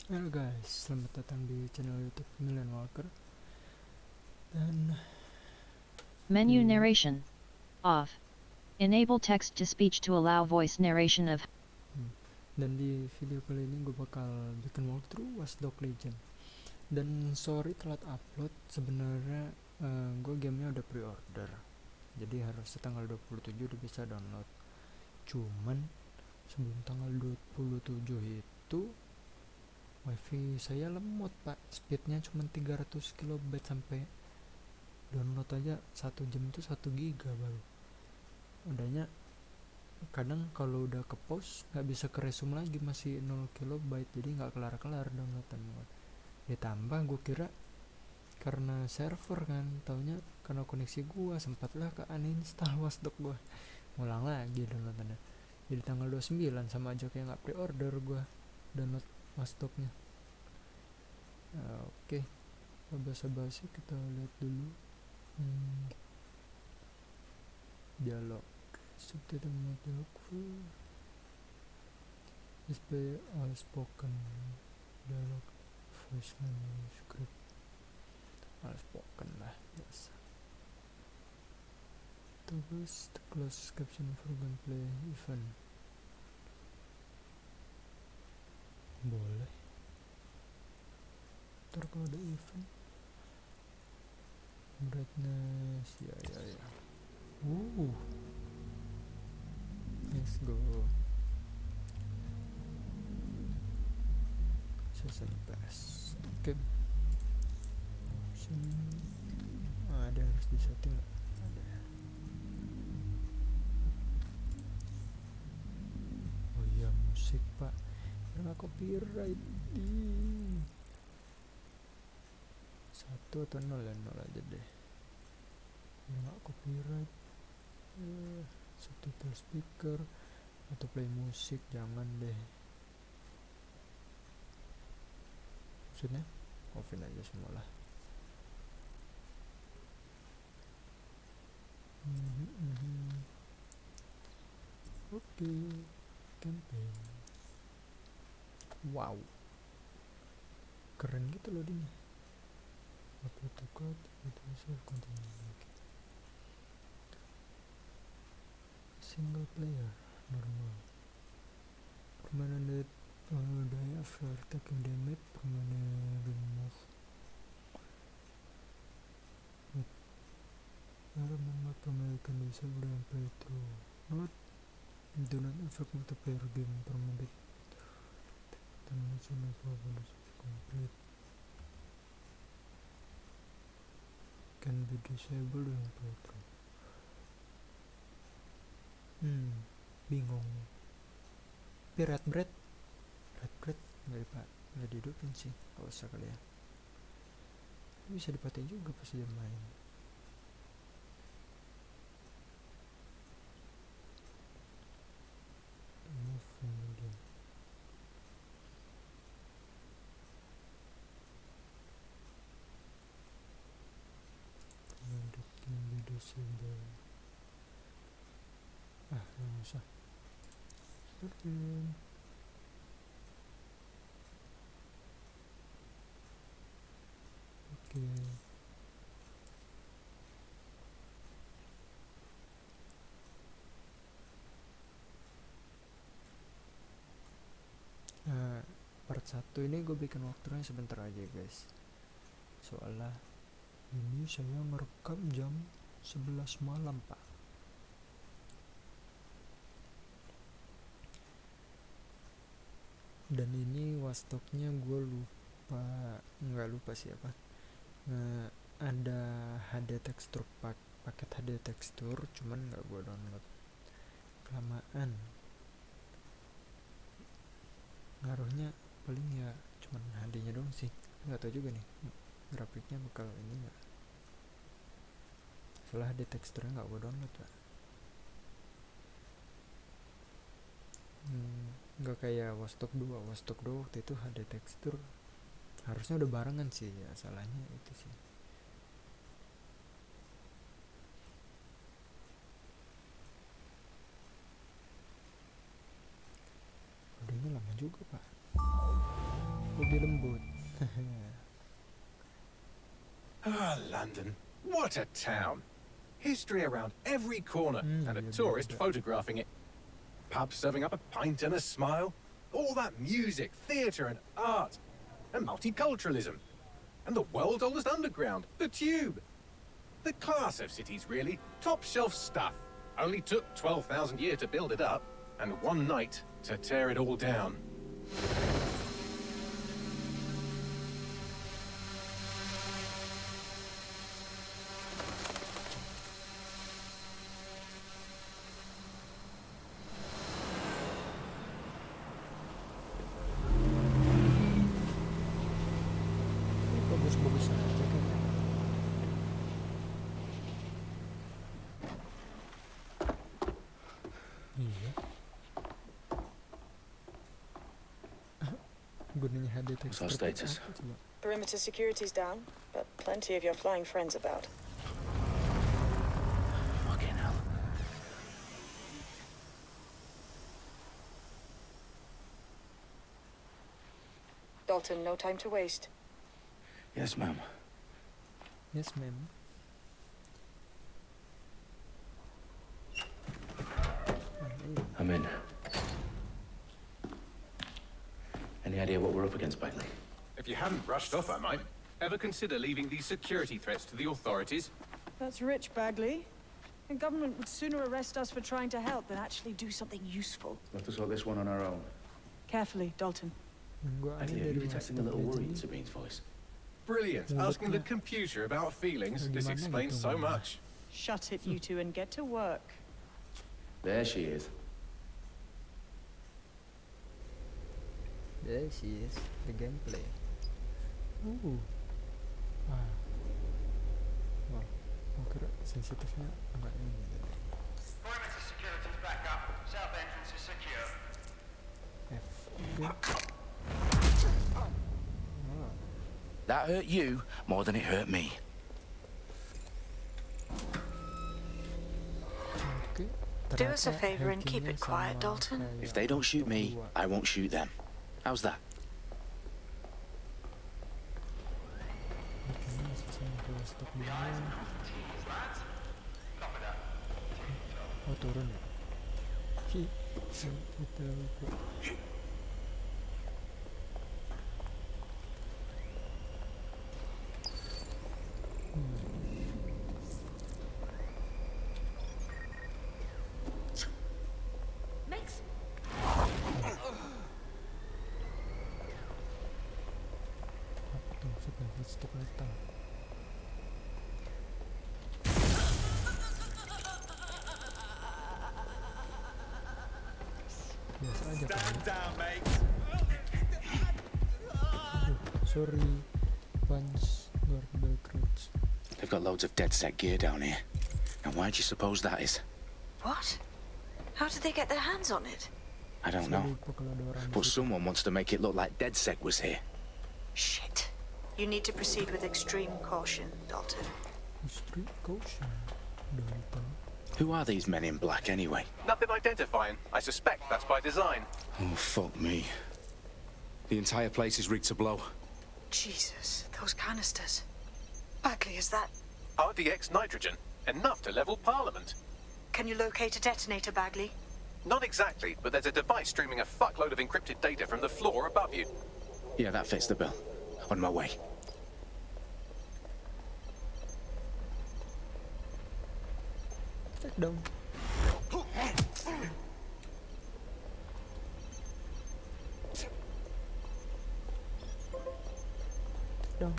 Halo guys, selamat datang di channel YouTube Milan Walker. Dan Menu di narration. Off. Enable text to speech to allow voice narration of. dan di video kali ini gue bakal bikin walkthrough Watch Dogs Legion. Dan sorry telat upload, sebenarnya gue gamenya udah pre-order. Jadi harus tanggal 27 udah bisa download. Cuman sebelum tanggal 27 itu wifi saya lemot pak, speednya cuma 300 kilobyte, sampai download aja 1 jam itu 1 giga baru. Udahnya kadang kalau udah ke pause nggak bisa ke resume lagi, masih 0 kilobyte, jadi nggak kelar-kelar downloadan. Ditambah gue kira karena server kan, taunya karena koneksi gue sempatlah ke uninstall Watchdog, gue ngulang lagi downloadannya. Jadi tanggal 29 sama aja kayak nggak pre-order gue download Watchdognya. Oke, basa-basi kita lihat dulu. Dialog subtitle dialog full display all spoken dialog voice script all spoken lah biasa. Terus close caption for gameplay event boleh ntar kalau ada event. Brightness ya. Let's go. Season pass. Oke. Option ada, harus disetting nggak? Ada. Oh iya, musik pak, karena copyright. 1 atau 0 ya, 0 aja deh, nggak copyright. Subtitle speaker atau play musik jangan deh, maksudnya offin aja semua lah. Oke, campaign. Wow, keren gitu loh dia. Upload to code, itu save continue. Single player normal. Permanent die after taking damage. Permanent remove. Remember permanent can disable and play through. Not do not affect multiplayer game. Permanent termination of bonus complete. Can be disabled and play through. Bingung. Tapi red bread nggak dihidupin sih, nggak usah kali ya. Bisa dipakai juga pas dia main. Nggak usah. Oke. Part 1 ini gue bikin waktunya sebentar aja guys, soalnya ini saya ngerekam jam 11 malam pak. Dan ini Watchdognya gue nggak lupa siapa. Ada HD tekstur, paket HD tekstur, cuman nggak gue download, kelamaan. Ngaruhnya paling ya cuman HD-nya doang sih, nggak tahu juga nih grafiknya bakal ini nggak. Soalnya HD teksturnya nggak gue download pak. Nggak kayak Watchdog 2 waktu itu HD tekstur harusnya udah barengan sih ya, salahnya itu sih. Udah lama juga pak. lebih lembut. Ah, London. What a town. History around every corner and a Iya, tourist beda. photographing it. Pubs serving up a pint and a smile. All that music, theatre and art. And multiculturalism. And the world's oldest underground, the Tube. The class of cities, really. Top shelf stuff. Only took 12,000 years to build it up, and one night to tear it all down. Ini bagus-bagus aja kan. Iya. Gunanya HD What's our status? apa coba? Perimeter security's down, but plenty of your flying friends about. Fucking hell. Dalton, no time to waste. Yes, ma'am. Yes, ma'am. I'm in. Any idea what we're up against, Bagley? If you hadn't rushed off, I might. Ever consider leaving these security threats to the authorities? That's rich, Bagley. The government would sooner arrest us for trying to help than actually do something useful. We'll have to sort this one on our own. Carefully, Dalton. Gua Bagley, are dari you detecting a little Watch worry in Dogs Sabine's voice? Brilliant. Well, Asking the yeah. computer about feelings. This Gimana explains gitu, so Mama? much. Shut it, you two, and get to work. There she is. There she is, the gameplay. Ah. Wah, gua kira sensitifnya enggak ini. Perimeter security's back up. South entrance is secure. F. Oke. That hurt you more than it hurt me. Oke. Do us a Ternyata favor and keep hackingnya it quiet, sama Dalton. kayak If they don't shoot me, kedua. I won't shoot them. How's that? Hackingnya sama kayak stok duluan. Oh, turun ya? Kita lupa. Apa tuh? Sebagai stok letal. Biasa aja kan? down, mate. Aduh, sorry. Punch doorbell crouch. They've got loads of DedSec gear down here. And why do you suppose that is? What? How did they get their hands on it? I don't Saya know. lupa kalau ada orang di But situ. someone wants to make it look like DedSec was here. Shit. You need to proceed with extreme caution, Dalton. Street caution. Dalton. Who are these men in black anyway? Nothing identifying. I suspect that's by design. Oh, fuck me. The entire place is rigged to blow. Jesus, those canisters. Bagley, is that... RDX nitrogen. Enough to level Parliament. Can you locate a detonator, Bagley? Not exactly, but there's a device streaming a fuckload of encrypted data from the floor above you. Yeah, that fits the bill. On my way. Take down. Take down.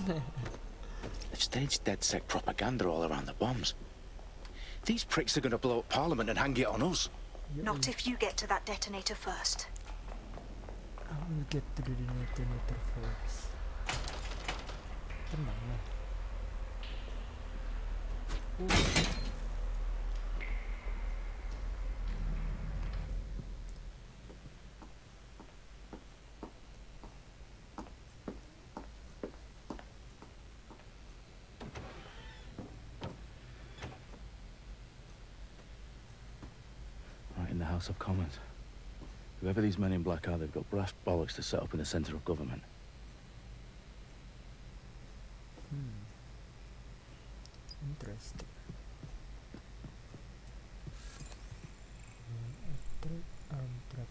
They've staged DedSec propaganda all around the bombs. These pricks are going to blow up Parliament and hang it on us. Not if you get to that detonator first. I will get to the detonator first. Tenang lah. Right in the House of Commons. Whoever these men in black are, they've got brass bollocks to set up in the centre of government. Interesting. Arm trap.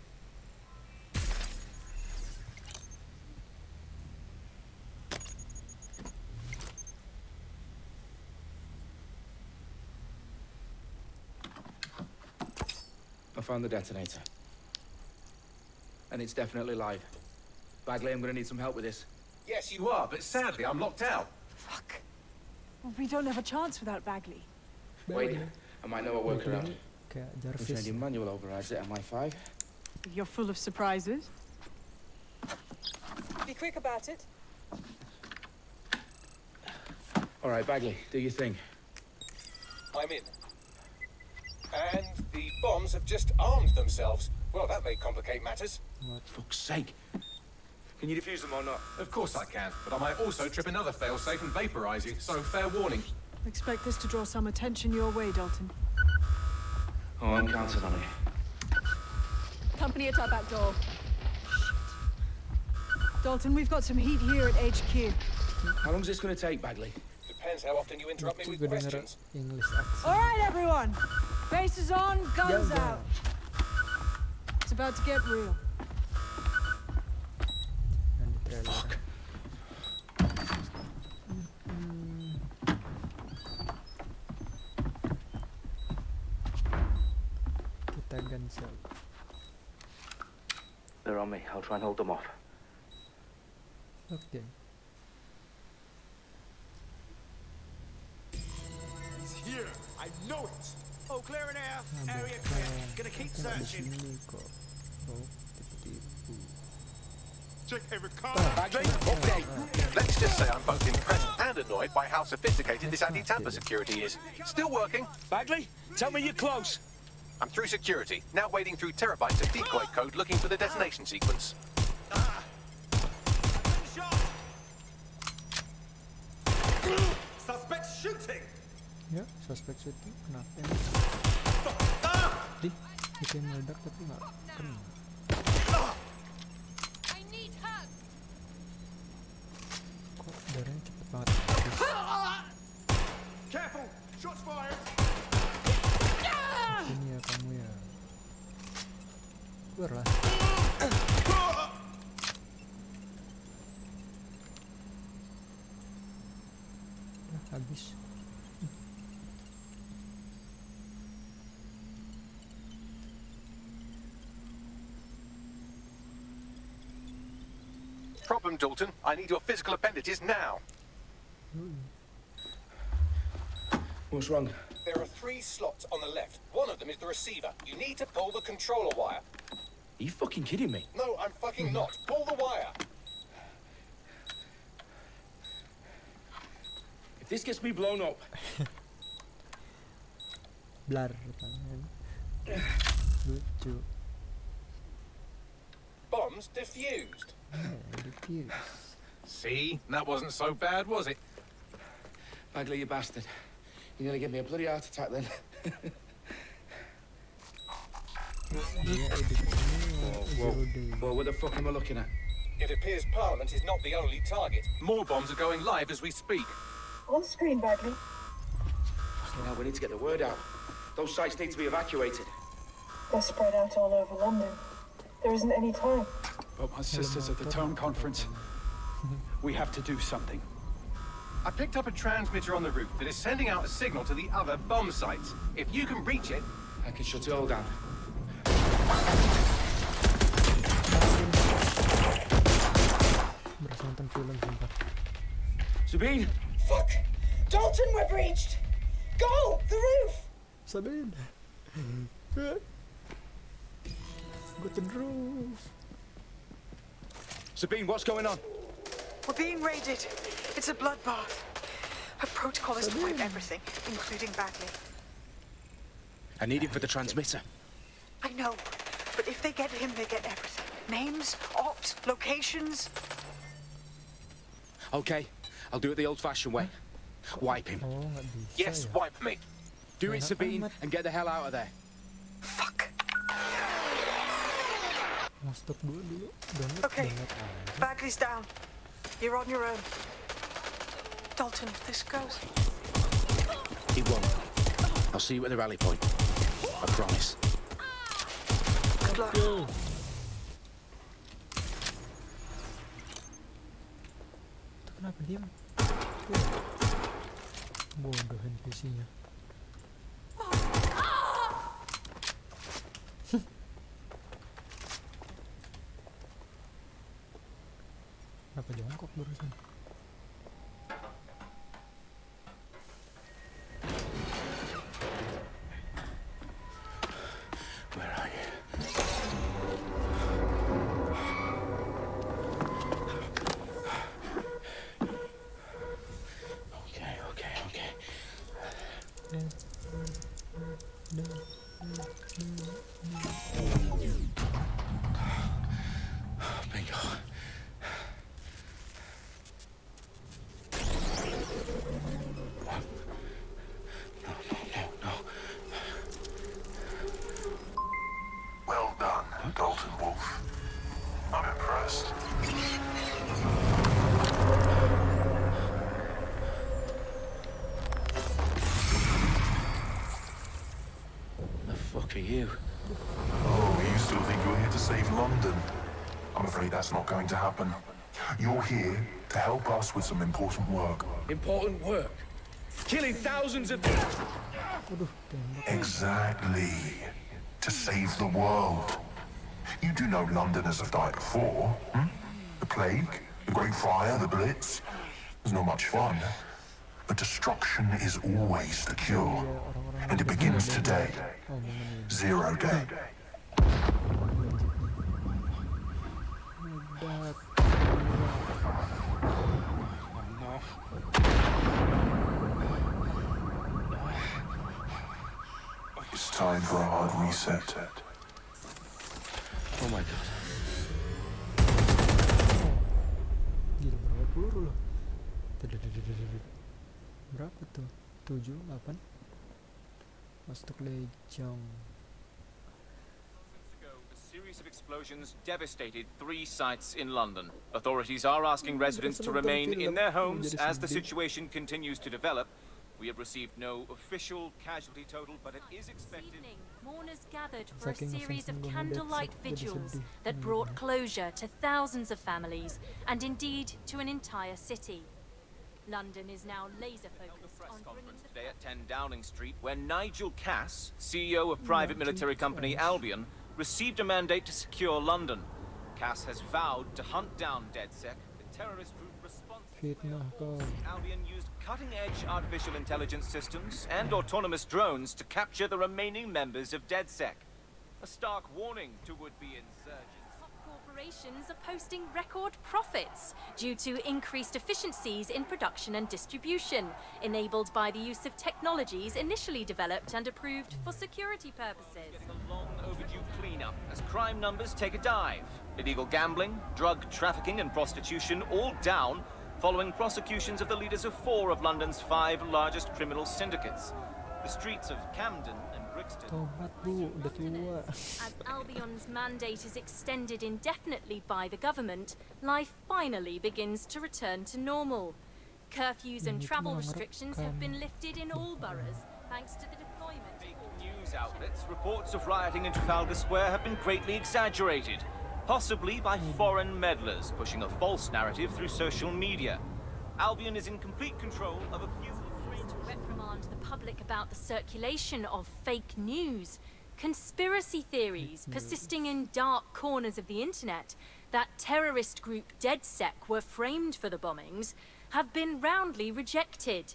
I found the detonator. And it's definitely live. Bagley, I'm gonna need some help with this. Yes, you are, but sadly, I'm locked out. Fuck. Well, we don't have a chance without Bagley. Wait, I might know a workaround. Kayak Which Jarvis. your manual overrides it, MI5? You're full of surprises. Be quick about it. All right, Bagley, do your thing. I'm in. And the bombs have just armed themselves. Well, that may complicate matters. Fuck's sake. Can you defuse them or not? Of course I can, but I might also trip another failsafe and vaporize you, so fair warning. Expect this to draw some attention your way, Dalton. Oh, I'm counting on it. Company at our back door. Shit. Dalton, we've got some heat here at HQ. How long's this gonna take, Bagley? Depends how often you interrupt me Lucu with gue denger questions. English accent. All right, everyone. Faces on, guns Yeah. out. It's about to get real. Yang di trailer. Kita guns out. They're on me. I'll try and hold them off. Okay. It's here. I know it. Oh, clear in air. Nah, Area bukan. clear. Gonna keep Kita nggak di searching. sini kok. Oh, tipu-tipu. Check every car. Bagley, okay. Let's just say I'm both impressed and annoyed by how sophisticated this anti-tamper security is. Still working. Bagley, tell me you're close. I'm through security, now wading through terabytes of decoy code looking for the detonation sequence. Shot. Suspect shooting. Ya, suspek syuting kenapa ini? Dih, itu yang meledak tapi nggak kena. Kok darahnya cepet banget? Careful. Shots fired. Sini ya kamu ya. Keluar lah. Nah, habis. Problem, Dalton. I need your physical appendages now. What's wrong? There are 3 slots on the left. One of them is the receiver. You need to pull the controller wire. Are you fucking kidding me? No, I'm fucking not. Pull the wire. If this gets me blown up, Blar tangan. Lucu. Bombs defused. Yeah, diffuse. See? That wasn't so bad, was it? Bagley, you bastard. You're gonna give me a bloody heart attack then. Dia edit ini Whoa, zero day. Well, what the fuck am I looking at? It appears Parliament is not the only target. More bombs are going live as we speak. On screen, Bagley. Now we need to get the word out. Those sites need to be evacuated. They're spread out all over London. There isn't any time. But my sister's at the town conference. We have to do something. I picked up a transmitter on the roof that is sending out a signal to the other bomb sites. If you can reach it... I can shut it all down. Berasa nonton film sumpah. Sabine! Fuck! Dalton, we're breached! Go! The roof! Sabine. Go to the roof. Sabine, what's going on? We're being raided. It's a bloodbath. Her protocol is to wipe everything, including Bagley. I need him for the transmitter. I know, but if they get him, they get everything. Names, ops, locations. Okay, I'll do it the old-fashioned way. Wipe him. Oh, nggak bisa Yes, ya. wipe me. Do it, Sabine, and get the hell out of there. Fuck. Mau stop dulu. Download Okay, aja. Bagley's down. You're on your own. Dalton, if this goes... He won't. I'll see you at the rally point. I promise. Good luck. Itu kenapa diam? Bodoh NPC-nya. Kenapa jongkok barusan? Where are you? Okay. Bingo. No. Well done, Dalton Wolf. I'm impressed. The fuck are you? Oh, you still think you're here to save London? I'm afraid that's not going to happen. You're here to help us with some important work. Important work. Killing thousands of... Exactly. To save the world. You do know Londoners have died before, hmm? The plague, the Great Fire, the Blitz. It's not much fun. But destruction is always the cure. And it begins today. 0 day. It's time for a hard reset. Oh my god. Gila, berapa peluru loh? Berapa tuh? 7, 8. Masuk lejong. A series of explosions devastated 3 sites in London. Authorities are asking residents to remain in their homes as the situation continues to develop. We have received no official casualty total, but it is expected. This evening, mourners gathered for a series of candlelight vigils that brought closure to thousands of families and indeed to an entire city. London is now laser-focused on Conference today at 10 Downing Street, where Nigel Cass, CEO of private military company Albion, received a mandate to secure London. Cass has vowed to hunt down DedSec, the terrorist group responsible. Albion used cutting-edge artificial intelligence systems and autonomous drones to capture the remaining members of DedSec. A stark warning to would-be insurgents. corporations are posting record profits due to increased efficiencies in production and distribution, enabled by the use of technologies initially developed and approved for security purposes. Getting a long overdue cleanup as crime numbers take a dive. Illegal gambling, drug trafficking and prostitution all down following prosecutions of the leaders of 4 of London's 5 largest criminal syndicates. The streets of Camden and Brixton. As Albion's mandate is extended indefinitely by the government, life finally begins to return to normal. Curfews and travel restrictions have been lifted in all boroughs, thanks to the deployment. Fake news outlets, reports of rioting in Trafalgar Square have been greatly exaggerated, possibly by foreign meddlers pushing a false narrative through social media. Albion is in complete control of a few... To reprimand the public about the circulation of fake news, conspiracy theories persisting in dark corners of the internet that terrorist group DedSec were framed for the bombings have been roundly rejected.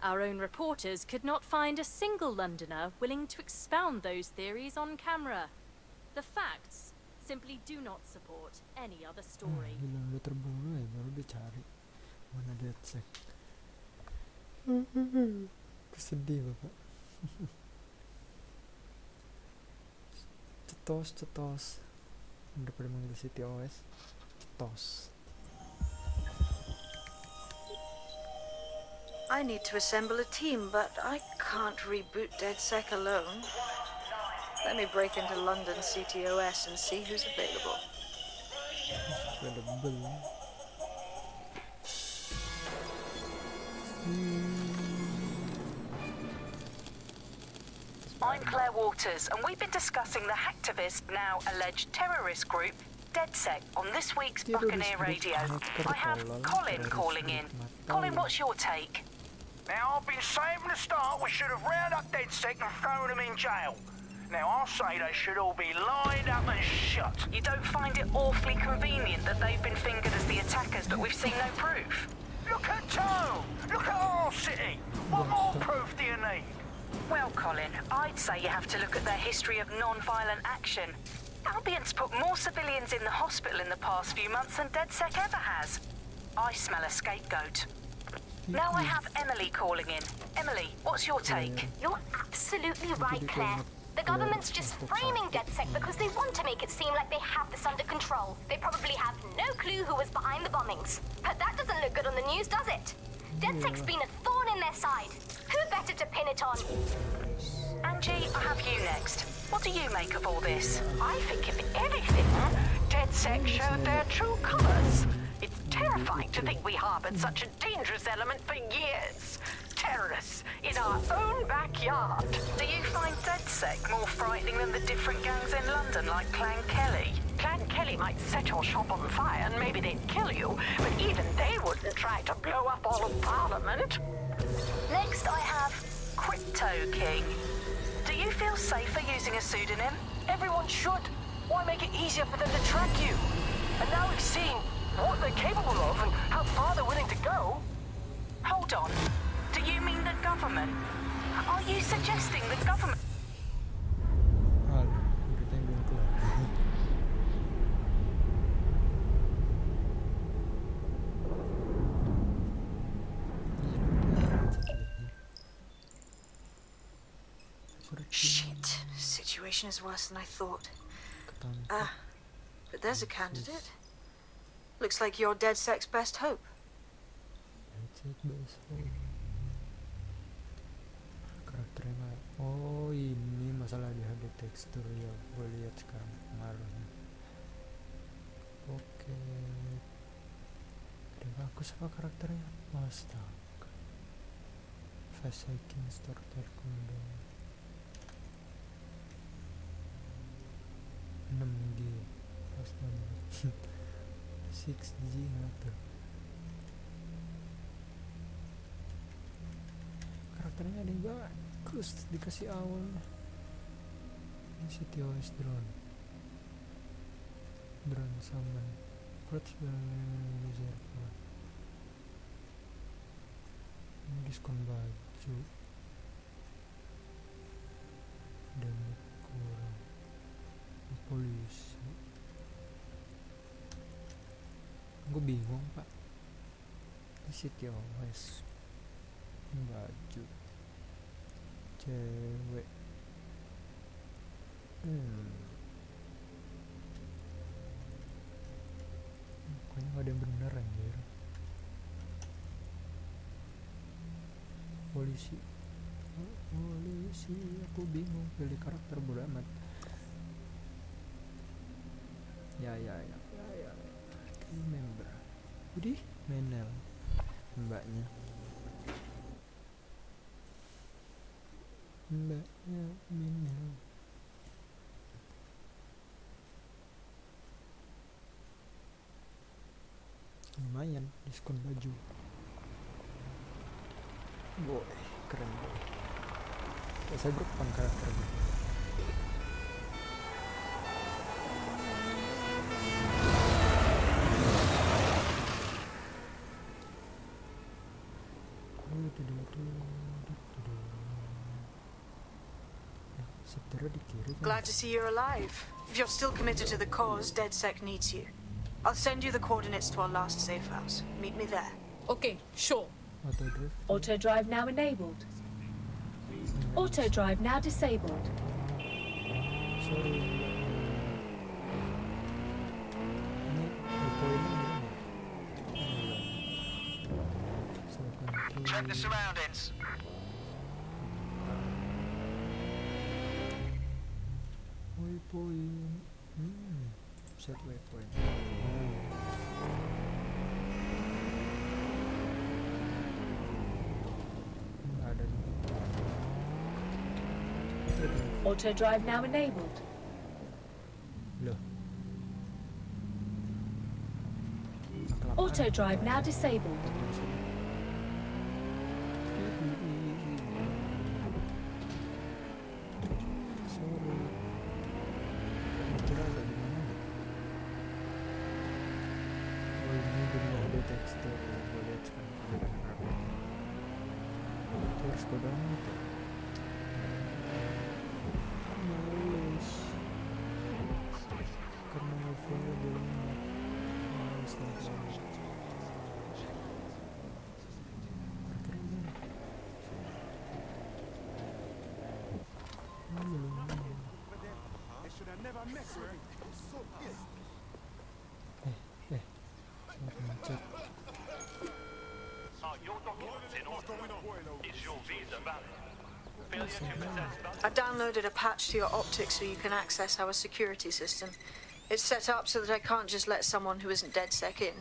Our own reporters could not find a single Londoner willing to expound those theories on camera. The facts simply do not support any other story. Sedih bapak. cetos daripada manggil City OS cetos. I need to assemble a team, but I can't reboot DedSec alone. Let me break into London CTOS and see who's available. I'm Claire Waters, and we've been discussing the hacktivist, now alleged terrorist group, DedSec, on this week's Buccaneer Radio. I have Colin calling in. Colin, what's your take? Now, I've been saying from the start we should have rounded up DedSec and thrown them in jail. Now, I'll say they should all be lined up and shot. You don't find it awfully convenient that they've been fingered as the attackers, but we've seen no proof? Look at Tone! Look at our city! What more proof do you need? Well, Colin, I'd say you have to look at their history of non-violent action. Albion's put more civilians in the hospital in the past few months than DedSec ever has. I smell a scapegoat. Now I have Emily calling in. Emily, what's your take? You're absolutely right, Claire. The government's just framing DedSec because they want to make it seem like they have this under control. They probably have no clue who was behind the bombings. But that doesn't look good on the news, does it? DedSec's been a thorn in their side. Who better to pin it on? Angie, I have you next. What do you make of all this? I think if anything, DedSec showed their true colours. It's terrifying to think we harboured such a dangerous element for years. Terrorists in our own backyard. Do you find DedSec more frightening than the different gangs in London, like Clan Kelly? Clan Kelly might set your shop on fire and maybe they'd kill you, but even they wouldn't try to blow up all of Parliament. Next I have Crypto King. Do you feel safer using a pseudonym? Everyone should. Why make it easier for them to track you? And now we've seen what they're capable of and how far they're willing to go. Hold on. Do you mean the government? Are you suggesting the government... Shit. Situation is worse than I thought. But there's a candidate. Looks like you're DedSec's best hope. Karakternya oh ini masalah di HD tekstur ya, gue lihat sekarang pengaruhnya. Oke, udah bagus apa karakternya? Astaga, face hacking store terkundang 6G pas banget 6G tuh. Karakternya ada yang bagus dikasih awal. Ini CTOS drone summon Clutch server. Ini diskon baju dan kurang polisi. Gue bingung pak, ini CTOS baju cewek pokoknya gak ada yang bener anjir. Polisi aku bingung pilih karakter bodo amat. Ya member jadi Menel mbaknya Menel. Lumayan diskon baju. Boy, keren boy. Saya berpan karakternya. Glad to see you're alive. If you're still committed to the cause, DedSec needs you. I'll send you the coordinates to our last safe house. Meet me there. Okay, sure. Auto drive now enabled. Auto drive now disabled. Sorry. Check the surroundings. waypoint. Set waypoint. Ada nih. Auto drive now enabled. Loh. Auto drive now disabled. Tekstur gue lihat sekarang itu harus gue download ya. Males karena levelnya belum males download. Macet. I downloaded a patch to your optics so you can access our security system. It's set up so that I can't just let someone who isn't DedSec in.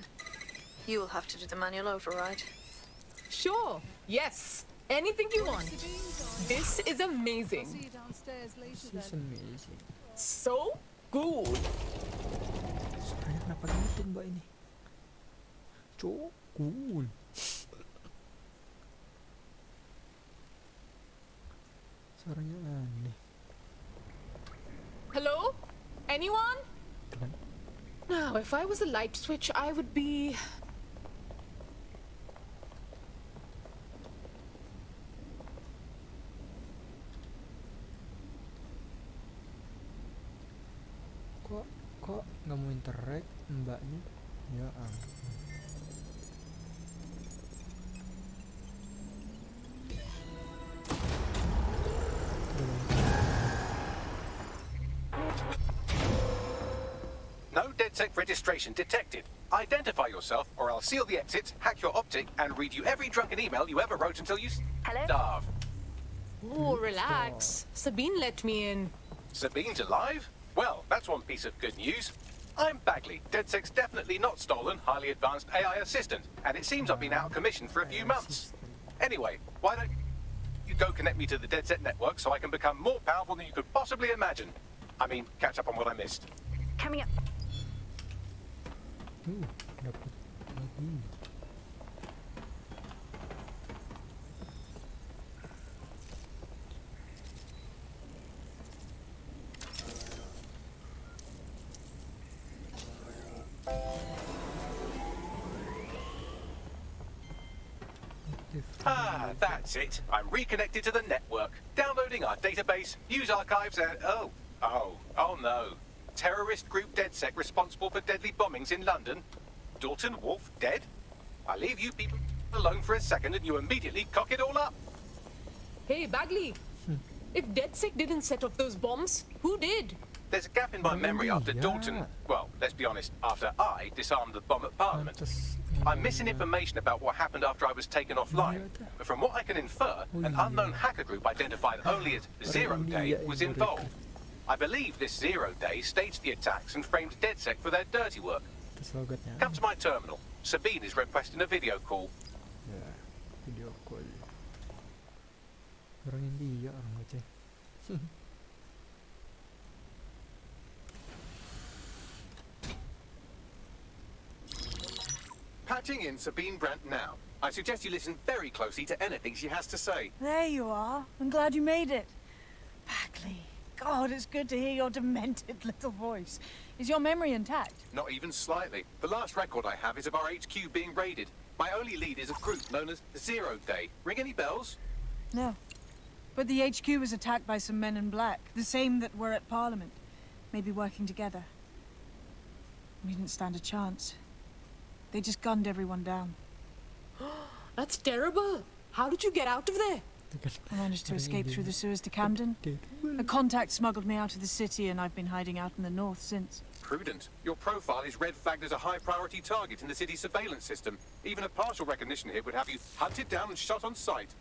You'll have to do the manual override. Sure. Yes. Anything you want. This is amazing. This is amazing. So good. Suaranya kenapa gitu mbak ini? So cool. Suaranya aneh. Hello? Anyone? Now, if I was a light switch, I would be... Kok nggak mau interact mbaknya? Ya ampun. No DedSec registration detected. Identify yourself, or I'll seal the exits, hack your optic, and read you every drunken email you ever wrote until you starve. Oh, relax. Sabine let me in. Sabine's alive? Well, that's one piece of good news. I'm Bagley, DedSec's definitely not stolen, highly advanced AI assistant, and it seems I've been out of commission for a few months. Anyway, why don't you go connect me to the DedSec network so I can become more powerful than you could possibly imagine? I mean, catch up on what I missed. Coming up. Dapat lagi. Ah, that's it. I'm reconnected to the network, downloading our database, news archives, and oh no. Terrorist group DedSec responsible for deadly bombings in London. Dalton Wolf dead? I leave you people alone for a second and you immediately cock it all up. Hey, Bagley. If DedSec didn't set off those bombs, who did? There's a gap in my memory after Dalton, well, let's be honest, after I disarmed the bomb at Parliament. I'm missing information about what happened after I was taken offline, but from what I can infer, an unknown hacker group identified only as Zero Day was involved. I believe this Zero Day staged the attacks and framed DedSec for their dirty work. Come to my terminal. Sabine is requesting a video call. Ya, video call. Orangin dia, orang ngecek. Patching in Sabine Brandt now. I suggest you listen very closely to anything she has to say. There you are. I'm glad you made it. Bagley. God, it's good to hear your demented little voice. Is your memory intact? Not even slightly. The last record I have is of our HQ being raided. My only lead is a group known as Zero Day. Ring any bells? No. But the HQ was attacked by some men in black, the same that were at Parliament. Maybe working together. We didn't stand a chance. They just gunned everyone down. That's terrible. How did you get out of there? I managed to escape through the sewers to Camden. A contact smuggled me out of the city, and I've been hiding out in the north since. Prudent. Your profile is red flagged as a high-priority target in the city's surveillance system. Even a partial recognition hit would have you hunted down and shot on sight.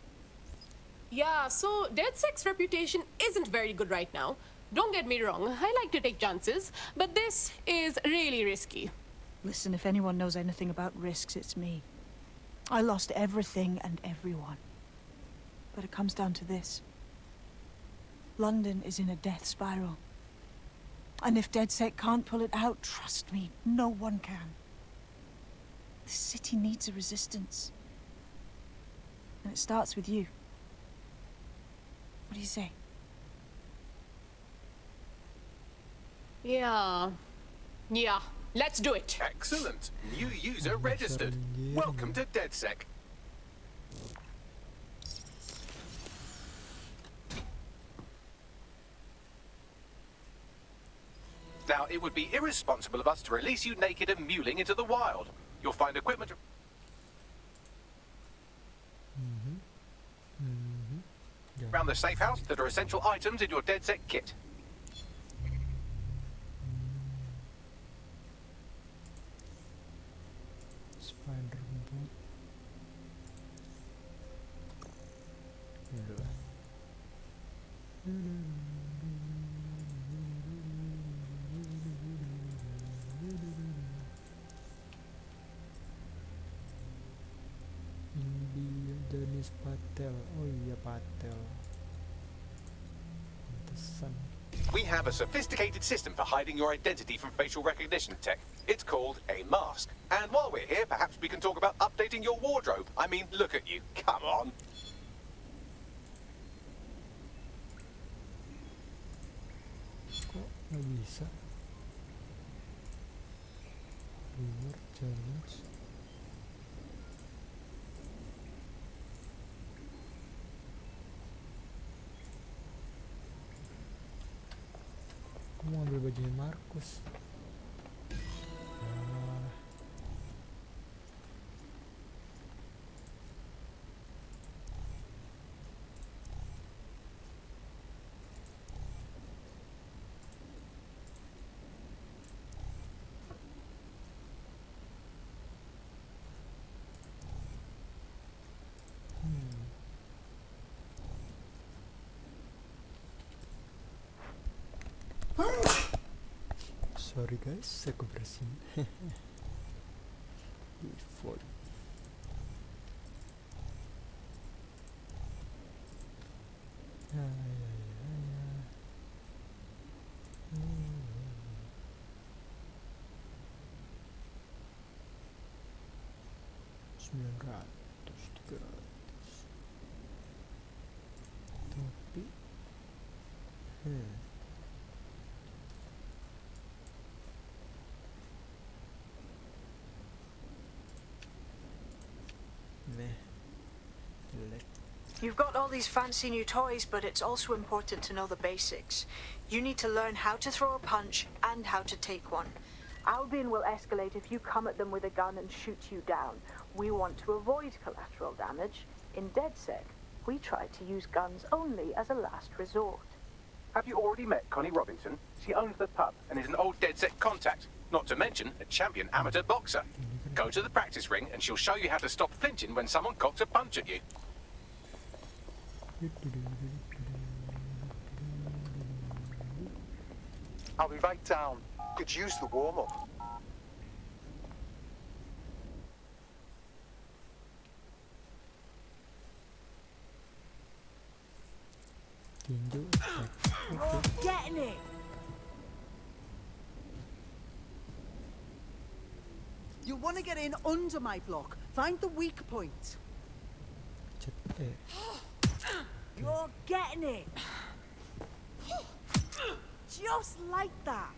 Yeah, so DedSec's reputation isn't very good right now. Don't get me wrong, I like to take chances, but this is really risky. Listen, if anyone knows anything about risks, it's me. I lost everything and everyone. But it comes down to this. London is in a death spiral. And if DedSec can't pull it out, trust me, no one can. This city needs a resistance. And it starts with you. What do you say? Yeah, let's do it. Excellent. New user registered. Welcome to DedSec. Now, it would be irresponsible of us to release you naked and mewling into the wild. You'll find equipment... around the safe house that are essential items in your DedSec kit. Spider boot. India Denis Patel. Oh iya Patel. Pantesan. We have a sophisticated system for hiding your identity from facial recognition tech. It's called a mask. And while we're here, perhaps we can talk about updating your wardrobe. I mean, look at you. Come on. Kok nggak bisa? Reward challenge. Aku mau ambil bajunya Markus. Sorry guys, saya kebersihin. Default. Ya. 900, 300. Tapi You've got all these fancy new toys, but it's also important to know the basics. You need to learn how to throw a punch and how to take one. Albion will escalate if you come at them with a gun and shoot you down. We want to avoid collateral damage. In DedSec, we try to use guns only as a last resort. Have you already met Connie Robinson? She owns the pub and is an old DedSec contact, not to mention a champion amateur boxer. Go to the practice ring and she'll show you how to stop flinching when someone cocks a punch at you. I'll be right down. Could use the warm-up. You're getting it! You want to get in under my block. Find the weak point. You're getting it! Just like that!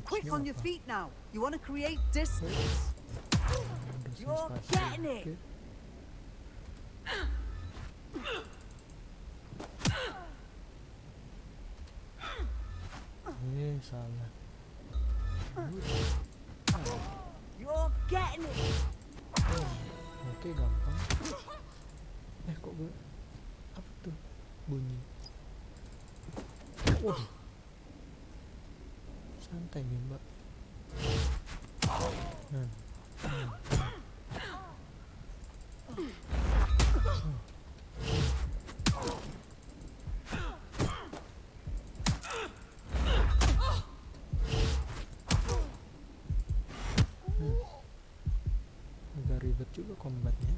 Quick on your feet now. You want to create distance. You're getting it! Salah. You're getting it! Oke, gampang. Kok gue... Apa tuh? Bunyi. Waduh. Santai nih, Mbak. juga combatnya.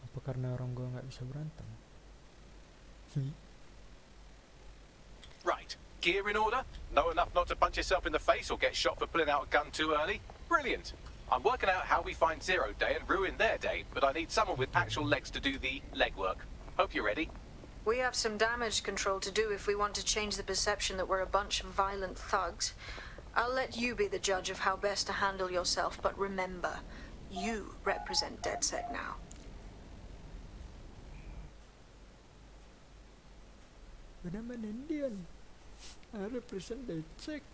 Apa karena orang gua nggak bisa berantem? Right. Gear in order? Know enough not to punch yourself in the face or get shot for pulling out a gun too early? Brilliant. I'm working out how we find Zero Day and ruin their day, but I need someone with actual legs to do the legwork. Hope you're ready. We have some damage control to do if we want to change the perception that we're a bunch of violent thugs. I'll let you be the judge of how best to handle yourself, but remember, you represent DedSec now. But I'm an Indian. I represent DedSec.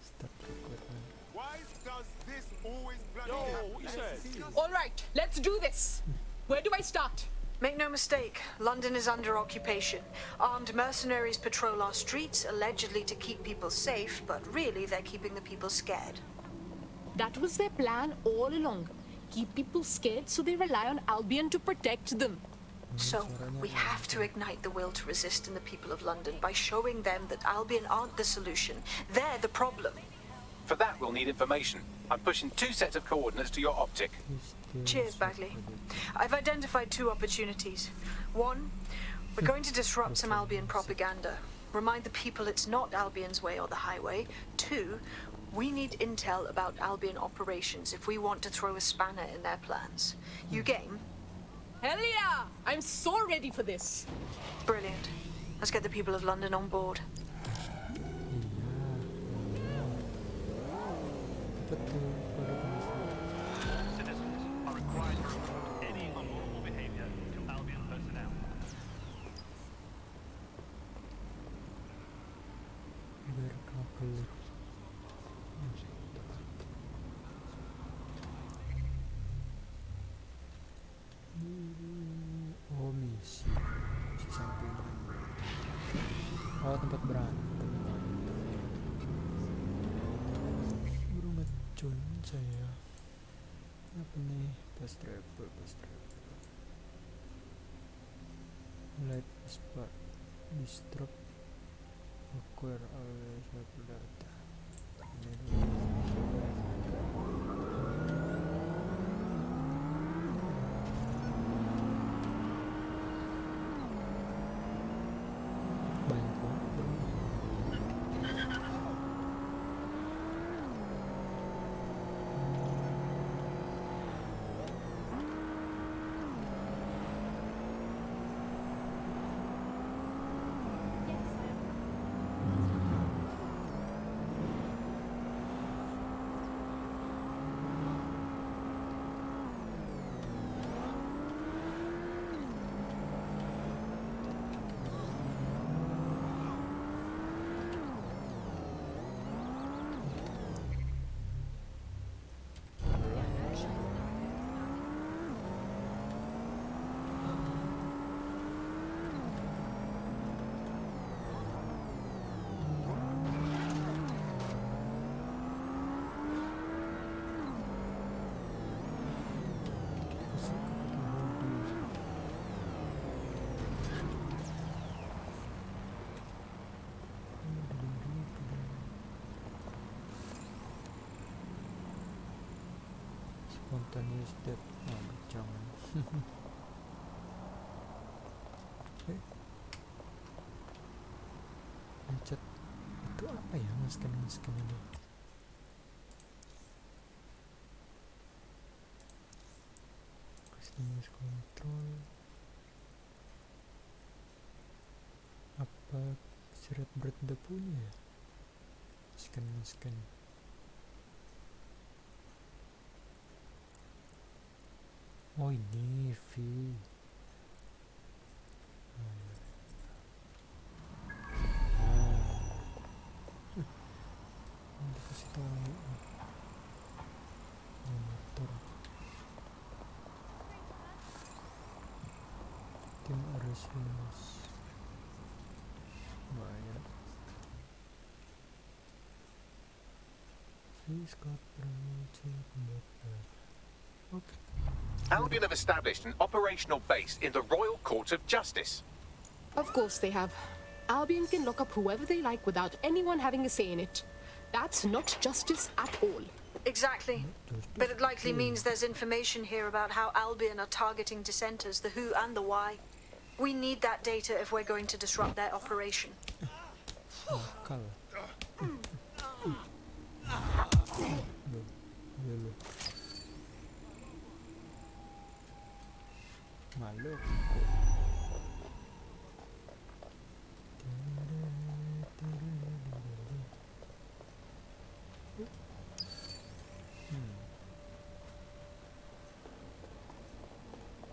Stop recording. Why does this always bloody happen? All right, let's do this. Where do I start? Make no mistake, London is under occupation. Armed mercenaries patrol our streets, allegedly to keep people safe, but really they're keeping the people scared. That was their plan all along. Keep people scared so they rely on Albion to protect them. So, we have to ignite the will to resist in the people of London by showing them that Albion aren't the solution. They're the problem. For that, we'll need information. I'm pushing 2 sets of coordinates to your optic. Cheers, Bagley. I've identified 2 opportunities. One, we're going to disrupt some Albion propaganda. Remind the people it's not Albion's way or the highway. 2, we need intel about Albion operations if we want to throw a spanner in their plans. You game? Hell yeah! I'm so ready for this. Brilliant. Let's get the people of London on board. Citizens are required to report any unlawful behavior to Albion personnel. Oh, misi sampingan. Oh, tempat berantem. Baru ngecun saya. Apa nih? Fast travel. Light spark. Disrupt. Acquire all server data. Spontaneous death. Oh, jangan. Mencet itu apa ya, nge-scan ini? Customize control. Apa seret berat udah punya ya? Scan. Oh, ini V. Dikasih tahu motor tim Arisimus banyak. Please got permission to combat. Okay. Albion have established an operational base in the Royal Court of Justice. Of course they have. Albion can lock up whoever they like without anyone having a say in it. That's not justice at all. Exactly. But it likely means there's information here about how Albion are targeting dissenters, the who and the why. We need that data if we're going to disrupt their operation. Malu.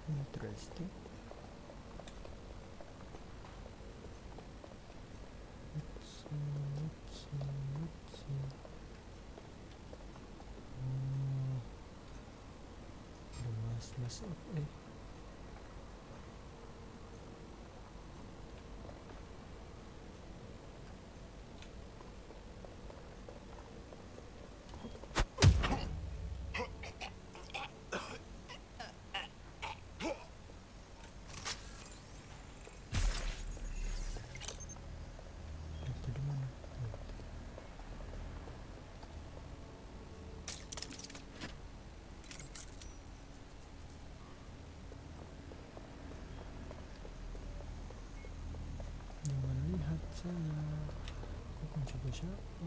Interesting. Let's see. The mass up, Jangan lihat saya. Aku akan coba siapa.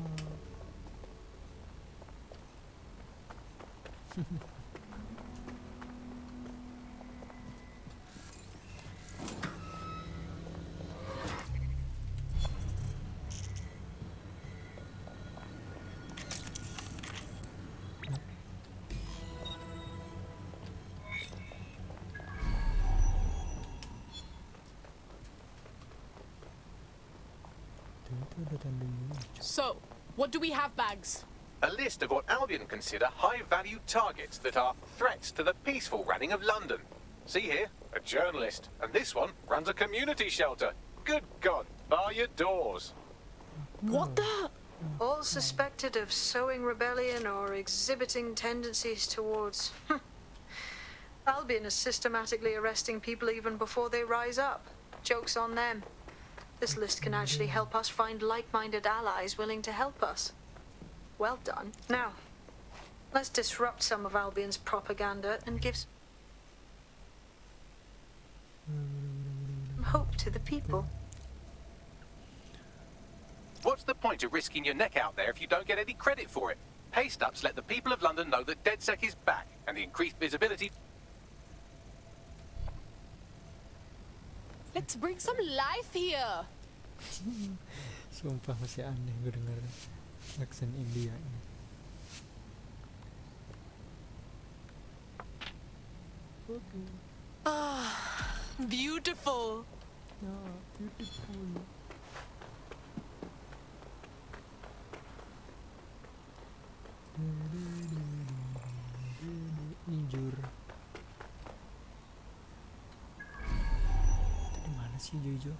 So, what do we have, Bags? A list of what Albion consider high-value targets that are threats to the peaceful running of London. See here, a journalist, and this one runs a community shelter. Good God, bar your doors. What the? All suspected of sowing rebellion or exhibiting tendencies towards... Albion is systematically arresting people even before they rise up. Joke's on them. This list can actually help us find like-minded allies willing to help us. Well done. Now, let's disrupt some of Albion's propaganda and give hope to the people. What's the point of risking your neck out there if you don't get any credit for it? Paste-ups let the people of London know that DedSec is back, and the increased visibility... Let's bring some life here. Sumpah masih aneh gue denger aksen India ini. Okay. Ah, beautiful. Yeah, beautiful. Injur. Tadi mana sih hijau-hijau?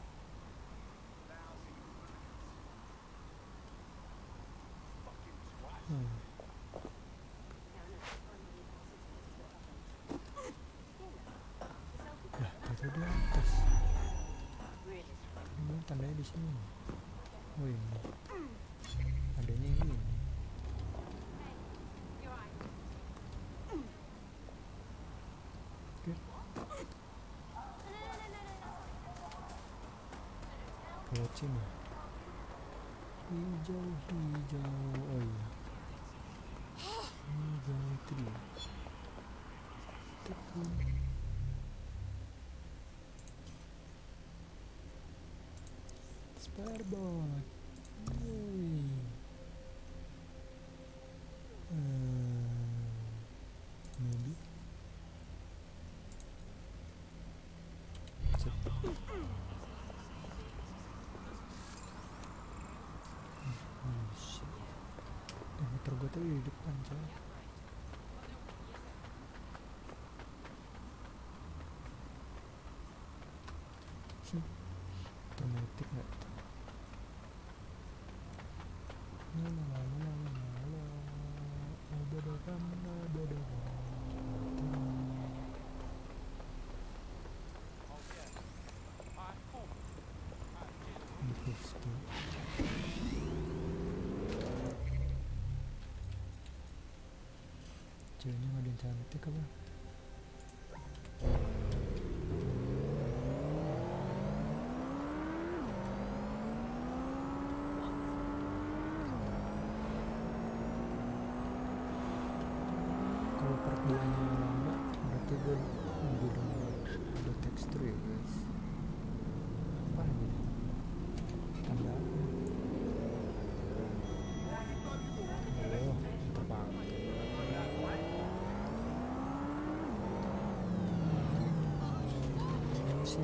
Lah, itu di atas. Ini tandanya di sini. Oh ini. Adanya yang ini. Oke. Lewat sini. Hijau-hijau. Oh iya. Hijau tree. Tekun. Sparbot. Yay. Maybe. Motor gue tuh di depan coy. Otomatis nggak tuh. Ceweknya nggak ada yang cantik apa? Kalau part 2 nya lama berarti gue juga udah tekstur ya guys. Apa ini? Tanda apa? Oh, terpakai. Sih.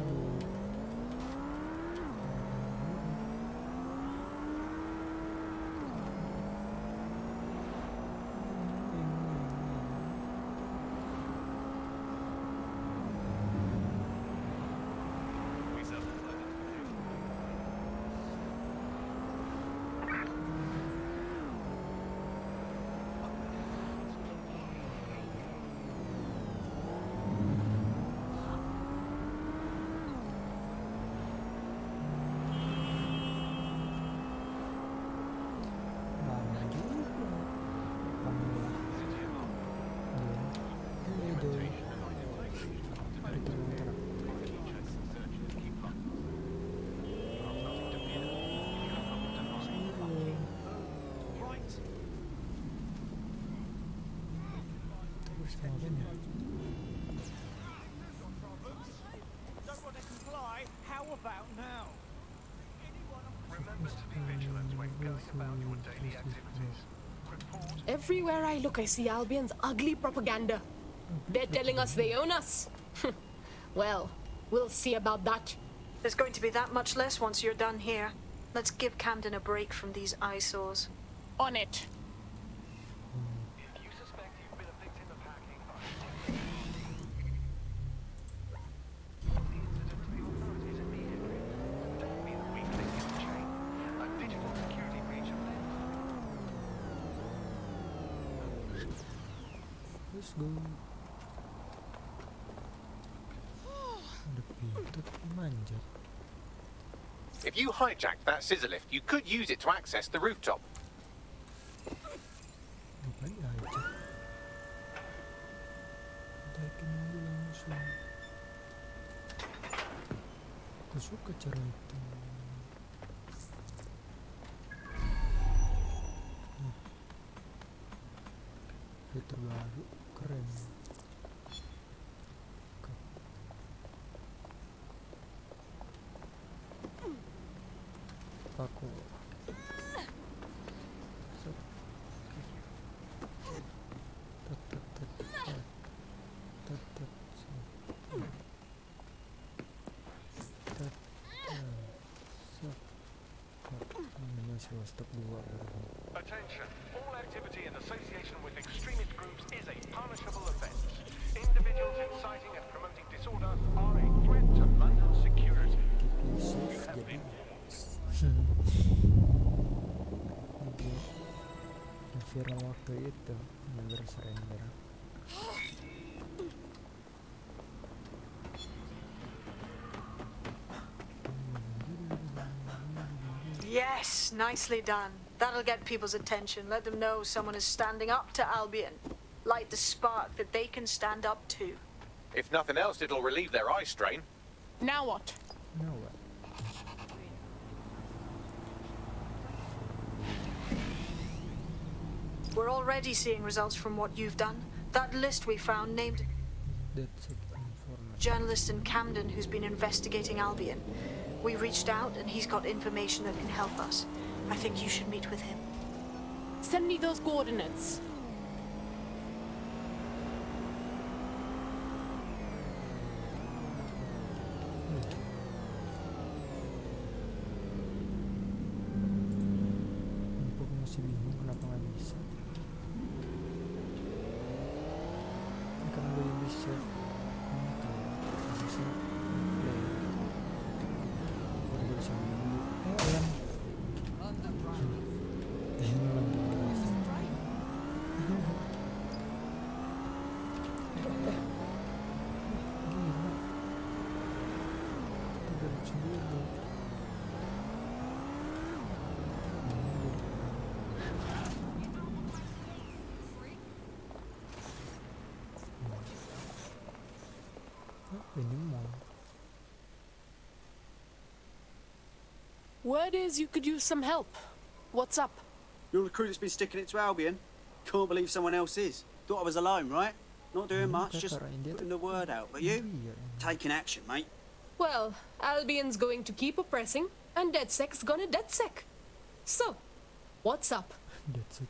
Don't want to comply? How about now? Remember to be vigilant when going about your daily activities. Everywhere I look, I see Albion's ugly propaganda. They're telling us they own us. Well, we'll see about that. There's going to be that much less once you're done here. Let's give Camden a break from these eyesores. On it. If you suspect you've been a victim of hacking, Let's go. Ada pintu tapi manjat. If you hijacked that scissor lift, you could use it to access the rooftop. Ngapain hijack? Taikin dulu langsung. Aku suka cara itu. Fitur baru keren. Aku attention, all activity in association with extremist groups is a punishable offence. Individuals inciting and promoting disorder are a threat to London's security. You have been viral waktu itu bener surrender. Yes, nicely done. That'll get people's attention. Let them know someone is standing up to Albion. Light the spark that they can stand up to. If nothing else, it'll relieve their eye strain. Now what? Now what? We're already seeing results from what you've done. That list we found named journalist in Camden who's been investigating Albion. We reached out and he's got information that can help us. I think you should meet with him. Send me those coordinates. Aku masih bingung kenapa nggak bisa. Ini kan belum bisa. Kamu tahu harusnya play. Baru bisa dulu. Ayam. Word is you could use some help. What's up? You're the crew that's been sticking it to Albion? Can't believe someone else is. Thought I was alone, right? Not doing much, just putting the word out. But you? Taking action, mate. Well, Albion's going to keep oppressing, and DedSec's gonna DedSec. So, what's up?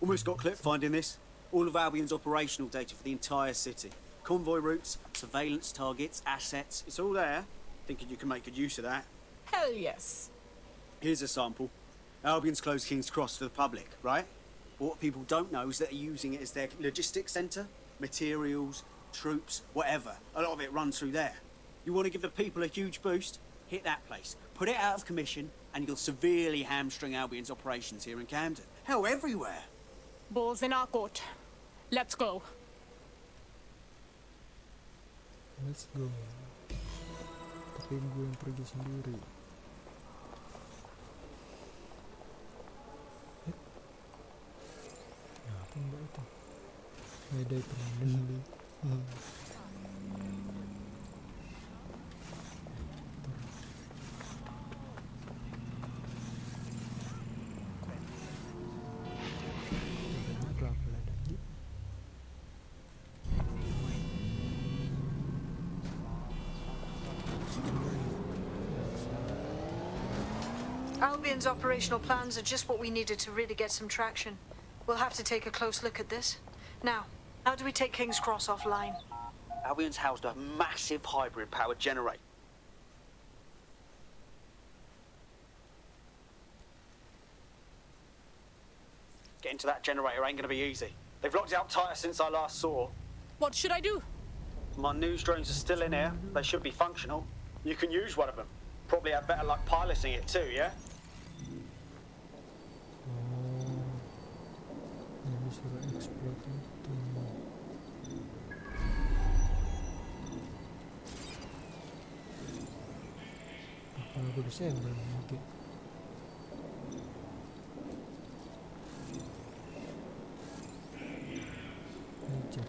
Almost got clipped finding this. All of Albion's operational data for the entire city. Convoy routes, surveillance targets, assets. It's all there. Thinking you can make good use of that. Hell yes. Here's a sample. Albion's closed King's Cross to the public, right? But what people don't know is that they're using it as their logistics centre. Materials, troops, whatever. A lot of it runs through there. You want to give the people a huge boost? Hit that place. Put it out of commission, and you'll severely hamstring Albion's operations here in Camden. Hell, everywhere. Balls in our court. Let's go. Let's go. Tapi gue yang pergi sendiri. Apa mbak itu? Beda permainan dulu. Albion's operational plans are just what we needed to really get some traction. We'll have to take a close look at this. Now, how do we take King's Cross offline? Albion's housed a massive hybrid powered generator. Getting to that generator ain't gonna be easy. They've locked it up tighter since I last saw. What should I do? My news drones are still in here. They should be functional. You can use one of them. Probably have better luck piloting it too, yeah? Ini suruh explode itu. Apa aku disable lagi? Aja.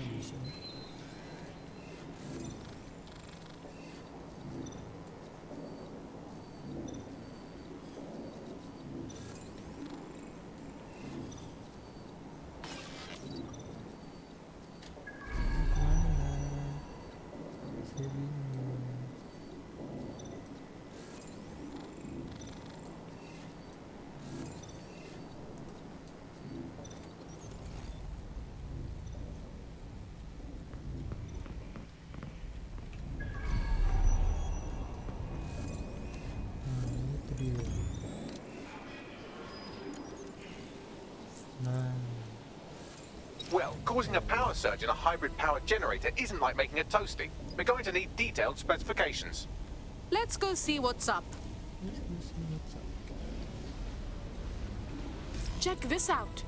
Bisa. Well, causing a power surge in a hybrid-powered generator isn't like making a toasty. We're going to need detailed specifications. Let's go see what's up. Check this out.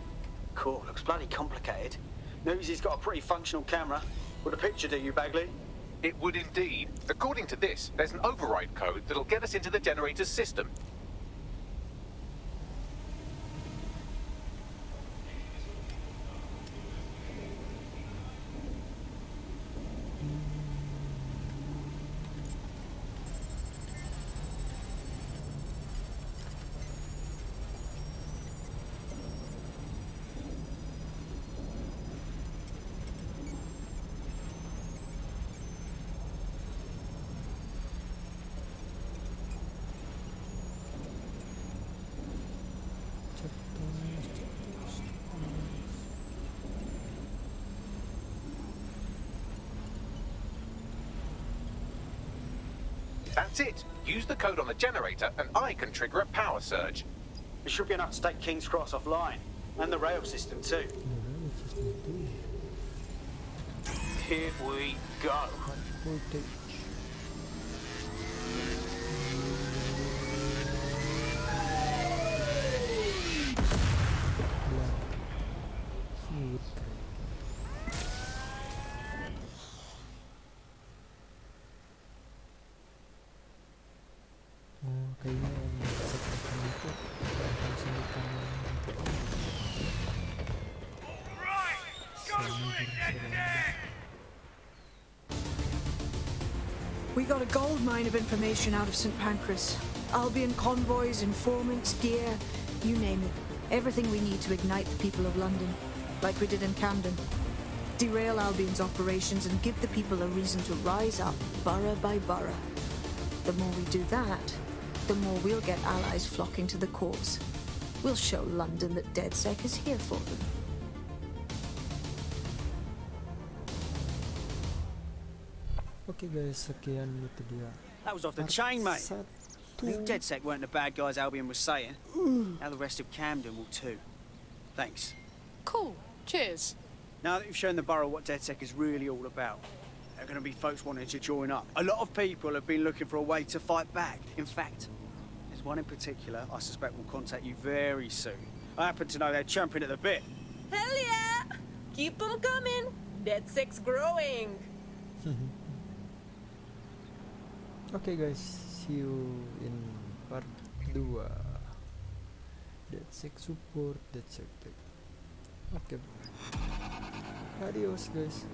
Cool, looks bloody complicated. Newsy's got a pretty functional camera. Would a picture do you, Bagley? It would indeed. According to this, there's an override code that'll get us into the generator's system. That's it. Use the code on the generator and I can trigger a power surge. It should be enough to take King's Cross offline. And the rail system too. Here we go. Kayaknya yang seperti itu akan selikan We got a gold mine of information out of St. Pancras. Albion convoys, informants, gear, you name it. Everything we need to ignite the people of London, like we did in Camden. Derail Albion's operations and give the people a reason to rise up, borough by borough. The more we do that, the more we'll get allies flocking to the cause. We'll show London that DedSec is here for them. Oke guys, sekian itu dia. That was off the chain, mate. I knew DedSec weren't the bad guys Albion was saying. Now the rest of Camden will too. Thanks. Cool. Cheers. Now that you've shown the borough what DedSec is really all about, there are going to be folks wanting to join up. A lot of people have been looking for a way to fight back. In fact, there's one in particular I suspect will contact you very soon. I happen to know they're champing at the bit. Hell yeah! Keep them coming. DedSec's growing. Oke guys, see you in part 2. DedSec support, DedSec. Oke. Adios guys.